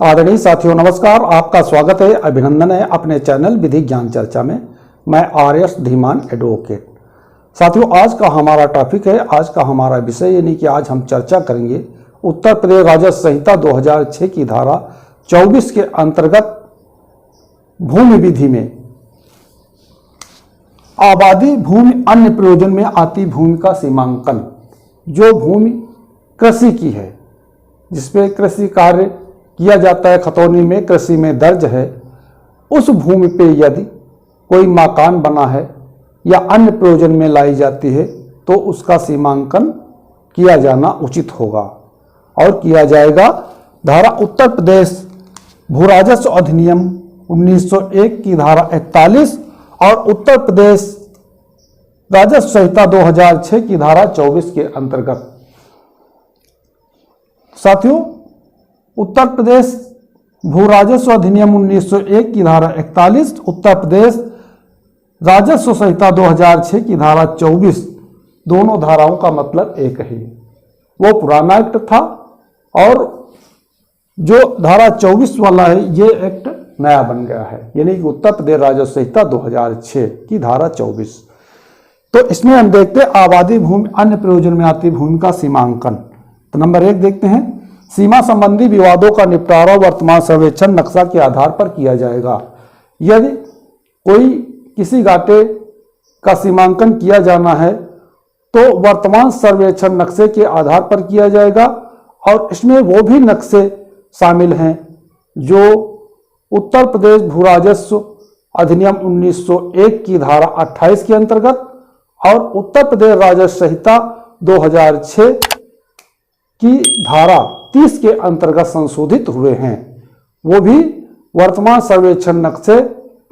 आदरणीय साथियों नमस्कार, आपका स्वागत है, अभिनंदन है अपने चैनल विधि ज्ञान चर्चा में। मैं आर.एस. धीमान एडवोकेट। साथियों, आज का हमारा टॉपिक है, आज का हमारा विषय यानी कि आज हम चर्चा करेंगे उत्तर प्रदेश राजस्व संहिता 2006 की धारा 24 के अंतर्गत भूमि विधि में आबादी भूमि अन्य प्रयोजन में आती भूमि का सीमांकन। जो भूमि कृषि की है, जिसपे कृषि कार्य किया जाता है, खतौनी में कृषि में दर्ज है, उस भूमि पे यदि कोई मकान बना है या अन्य प्रयोजन में लाई जाती है तो उसका सीमांकन किया जाना उचित होगा और किया जाएगा। धारा उत्तर प्रदेश भू राजस्व अधिनियम 1901 की धारा 41 और उत्तर प्रदेश राजस्व संहिता 2006 की धारा 24 के अंतर्गत। साथियों, उत्तर प्रदेश भू राजस्व अधिनियम 1901 की धारा 41, उत्तर प्रदेश राजस्व संहिता 2006 की धारा 24, दोनों धाराओं का मतलब एक ही। वो पुराना एक्ट था और जो धारा 24 वाला है ये एक्ट नया बन गया है, यानी कि उत्तर प्रदेश राजस्व संहिता 2006 की धारा 24। तो इसमें हम देखते हैं आबादी भूमि अन्य प्रयोजन में आती भूमि का सीमांकन। तो नंबर 1 देखते हैं, सीमा संबंधी विवादों का निपटारा वर्तमान सर्वेक्षण नक्शा के आधार पर किया जाएगा। यदि कोई किसी घाटे का सीमांकन किया जाना है तो वर्तमान सर्वेक्षण नक्शे के आधार पर किया जाएगा और इसमें वो भी नक्शे शामिल हैं जो उत्तर प्रदेश भू राजस्व अधिनियम 1901 की धारा 28 के अंतर्गत और उत्तर प्रदेश राजस्व संहिता 2006 की धारा 30 के अंतर्गत संशोधित हुए हैं, वो भी वर्तमान सर्वेक्षण नक्शे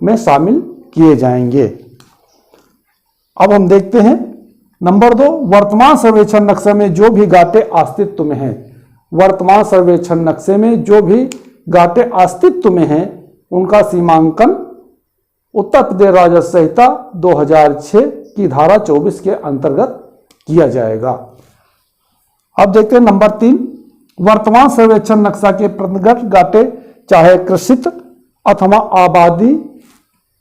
में शामिल किए जाएंगे। अब हम देखते हैं नंबर 2, वर्तमान सर्वेक्षण नक्शे में जो भी घाटे अस्तित्व में हैं, वर्तमान सर्वेक्षण नक्शे में जो भी घाटे अस्तित्व में हैं उनका सीमांकन उत्तर प्रदेश राजस्व संहिता 2006 की धारा 24 के अंतर्गत किया जाएगा। अब देखते हैं नंबर 3, वर्तमान सर्वेक्षण नक्शा के प्रतिगत घाटे चाहे कृषित अथवा आबादी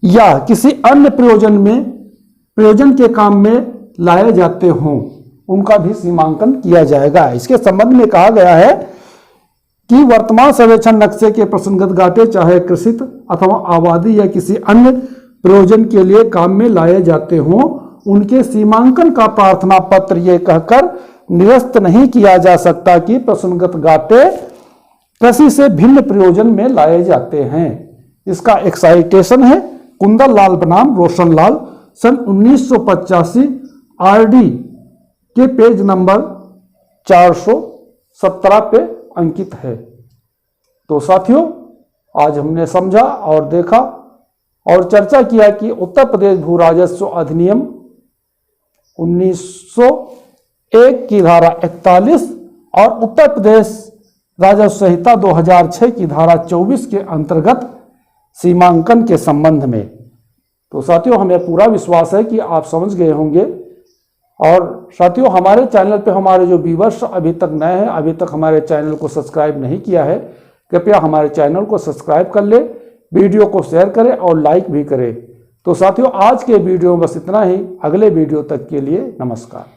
या किसी अन्य प्रयोजन के काम में लाए जाते हों, उनका भी सीमांकन किया जाएगा। इसके संबंध में कहा गया है कि वर्तमान सर्वेक्षण नक्शे के प्रसंगत घाटे चाहे कृषित अथवा आबादी या किसी अन्य प्रयोजन के लिए काम में लाए जाते हों, उनके सीमांकन का प्रार्थना पत्र ये कहकर निरस्त नहीं किया जा सकता कि प्रसंगत घाटे कृषि से भिन्न प्रयोजन में लाए जाते हैं। इसका एक साइटेशन है कुंदन लाल बनाम रोशन लाल सन 1985 आरडी के पेज नंबर 417 पे अंकित है। तो साथियों, आज हमने समझा और देखा और चर्चा किया कि उत्तर प्रदेश भू राजस्व अधिनियम 1901 की धारा 41 और उत्तर प्रदेश राजस्व संहिता 2006 की धारा 24 के अंतर्गत सीमांकन के संबंध में। तो साथियों, हमें पूरा विश्वास है कि आप समझ गए होंगे। और साथियों, हमारे चैनल पे हमारे जो व्यूअर्स अभी तक नए हैं, अभी तक हमारे चैनल को सब्सक्राइब नहीं किया है, कृपया हमारे चैनल को सब्सक्राइब कर ले, वीडियो को शेयर करें और लाइक भी करें। तो साथियों, आज के वीडियो में बस इतना ही। अगले वीडियो तक के लिए नमस्कार।